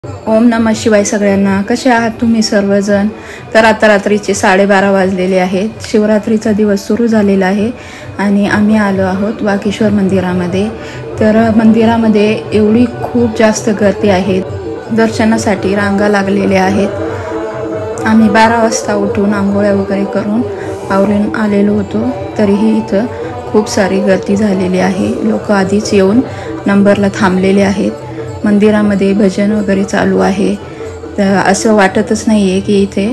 ओम नमः शिवाय सगळ्यांना। कसे आहात तुम्ही सर्वजण? तर आता रात्रीचे 12:30 वाजलेले आहेत। शिवरात्रीचा दिवस सुरू झालेला आहे आणि आम्ही आलो आहोत वागेश्वर मंदिरामध्ये। तर मंदिरामध्ये एवढी खूप जास्त गर्दी आहे, दर्शनासाठी रांगा लागलेल्या आहेत। आम्ही 12 वाजता उठून आंघोळ्या वगैरे करून आवरून आलेलो होतो, तरीही इथं खूप सारी गर्दी झालेली आहे। लोक आधीच येऊन नंबरला थांबलेले आहेत। मंदिरामध्ये भजन वगैरे चालू आहे। तर असं वाटतच नाही आहे की इथे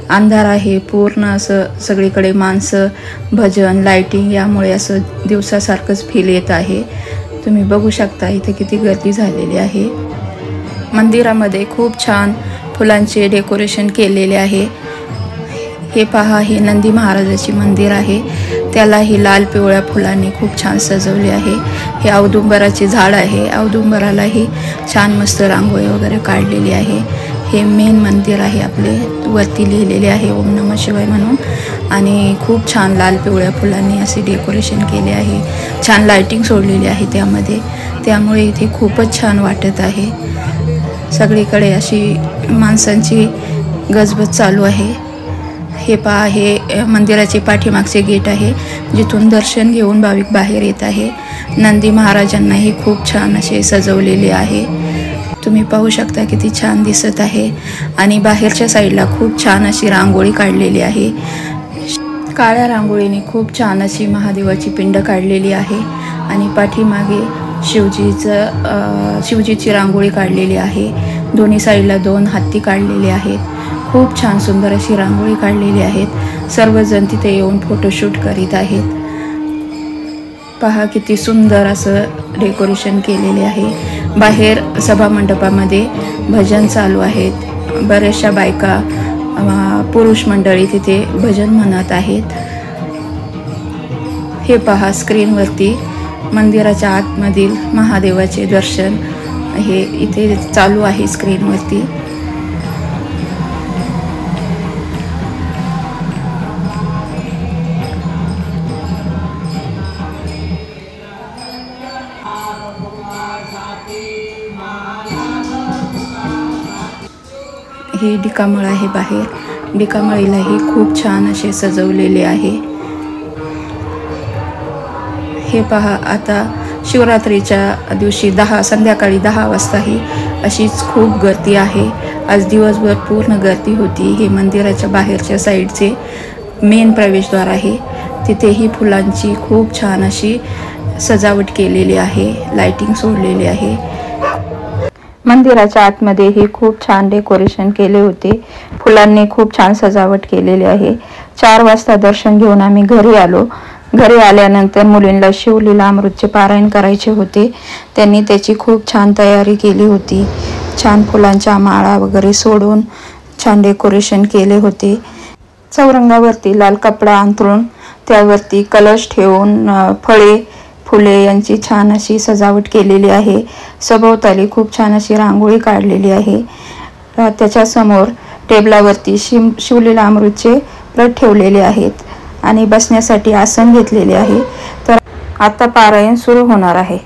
अंधार आहे, पूर्ण असं सगळीकडे माणसं, भजन, लाइटिंग यामुळे असं दिवसासारखंच फील येत आहे। तुम्ही बघू शकता इथे किती गर्दी झालेली आहे। मंदिरामध्ये खूप छान फुलांचे डेकोरेशन केलेले आहे। हे पहा, हे नंदी महाराजाचे मंदिर आहे, त्यालाही लाल पिवळ्या फुलांनी खूप छान सजवले आहे। हे औदुंबराचे झाड आहे, औदुंबरालाही छान मस्त रांगोळी वगैरे काढलेली आहे। हे मेन मंदिर आहे आपले, वरती लिहिलेले आहे ओम नमः शिवाय म्हणून, आणि खूप छान लाल पिवळ्या फुलांनी असे डेकोरेशन केले आहे। छान लाइटिंग सोडलेली आहे त्यामध्ये, त्यामुळे इथे खूपच छान वाटत आहे। सगळीकडे अशी माणसांची गजबज चालू आहे। हे पहा, हे मंदिराचे पाठीमागचे गेट आहे, जिथून दर्शन घेऊन भाविक बाहेर येत आहे। नंदी महाराजांनाही खूप छान असे सजवलेले आहे। तुम्ही पाहू शकता किती छान दिसत आहे। आणि बाहेरच्या साईडला खूप छान अशी रांगोळी काढलेली आहे। काळ्या रांगोळीने खूप छान अशी महादेवाची पिंड काढलेली आहे। आणि पाठीमागे शिवजीची रांगोळी काढलेली आहे। दोन्ही साईडला 2 हत्ती काढलेले आहेत। खूप छान सुंदर अशी रांगोळी काढलेली आहेत। सर्वजण तिथे येऊन फोटोशूट करीत आहेत। पहा किती सुंदर असं डेकोरेशन केलेले आहे। बाहेर सभा मंडपामध्ये भजन चालू आहेत। बऱ्याचशा बायका, पुरुष मंडळी तिथे भजन म्हणत आहेत। हे पहा, स्क्रीनवरती मंदिराच्या आतमधील महादेवाचे दर्शन हे इथे चालू आहे स्क्रीनवरती। हे डिकामळ आहे बाहेर, डिकामळीलाही खूप छान असे सजवलेले आहे। हे पहा, आता शिवरात्रीच्या दिवशी संध्याकाळी 10 वाजताही अशीच खूप गर्दी आहे। आज दिवसभर पूर्ण गर्दी होती। हे मंदिराच्या बाहेरच्या साईडचे मेन प्रवेशद्वार आहे, तिथेही फुलांची खूप छान अशी सजावट केलेली आहे, लाइटिंग सोडलेली आहे। मंदिराच्या आतमध्येही खूप छान डेकोरेशन केले होते, फुलांनी खूप छान सजावट केलेली आहे। 4 वाजता दर्शन घेऊन आम्ही घरी आलो। घरी आल्यानंतर मुलींना शिवलीला अमृतचे पारायण करायचे होते, त्यांनी त्याची खूप छान तयारी केली होती। छान फुलांच्या माळा वगैरे सोडून छान डेकोरेशन केले होते। चौरंगावरती लाल कपडा अंथरून त्यावरती कलश ठेवून फुले यांची छान अशी सजावट केलेली आहे। सभोवताली खूप छान अशी रांगोळी काढलेली आहे। त्याच्यासमोर टेबलावरती शिवलीला अमृतचे प्लेट ठेवलेले आहेत आणि बसण्यासाठी आसन घेतलेले आहे। तर आता पारायण सुरू होणार आहे।